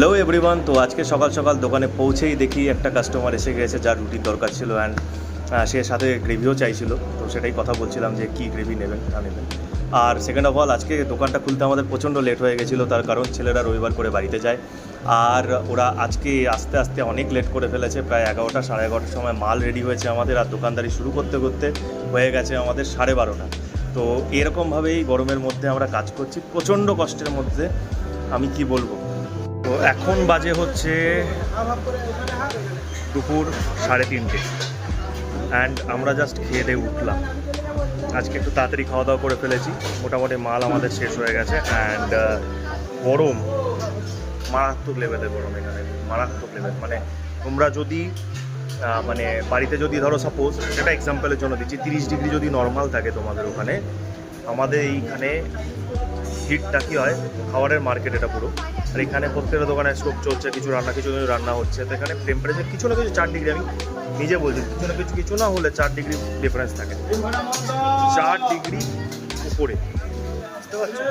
Hello everyone. তো আজকে সকাল সকাল দোকানে পৌঁছেই দেখি একটা কাস্টমার এসে গেছে যার রুটির দরকার ছিল, অ্যান্ড সে সাথে গ্রেভিও চাইছিল। তো সেটাই কথা বলছিলাম যে কী গ্রেভি নেবেন না নেবেন। আর সেকেন্ড অফ অল, আজকে দোকানটা খুলতে আমাদের প্রচণ্ড লেট হয়ে গেছিলো, তার কারণ ছেলেরা রবিবার করে বাড়িতে যায়। আর ওরা আজকে আস্তে আস্তে অনেক লেট করে ফেলেছে, প্রায় 11টা সাড়ে 11টার সময় মাল রেডি হয়েছে আমাদের, আর দোকানদারি শুরু করতে করতে হয়ে গেছে আমাদের 12:30। তো এরকমভাবেই গরমের মধ্যে আমরা কাজ করছি, প্রচণ্ড কষ্টের মধ্যে। আমি কি বলবো। তো এখন বাজে হচ্ছে দুপুর 3:30, অ্যান্ড আমরা জাস্ট খেয়ে দিয়ে উঠলাম। আজকে একটু তাড়াতাড়ি খাওয়া দাওয়া করে ফেলেছি, মোটামুটি মাল আমাদের শেষ হয়ে গেছে। অ্যান্ড গরম, মারাত্মক লেভেলের গরম এখানে, মারাত্মক লেভেল। মানে তোমরা যদি মানে বাড়িতে যদি ধরো সাপোজ, সেটা এক্সাম্পলের জন্য দিচ্ছি, 30 ডিগ্রি যদি নর্মাল থাকে তোমাদের ওখানে, আমাদের এইখানে হিটটা কী হয়, খাবারের মার্কেট এটা পুরো। আর এখানে প্রত্যেকটা দোকানে স্টোভ চলছে, কিছু রান্না হচ্ছে। তো এখানে টেম্পারেচার কিছু না কিছু 4 ডিগ্রি, আমি নিজে বলছি, কিছু না হলে 4 ডিগ্রি ডিফারেন্স থাকে, 4 ডিগ্রি উপরে, বুঝতে পারছো।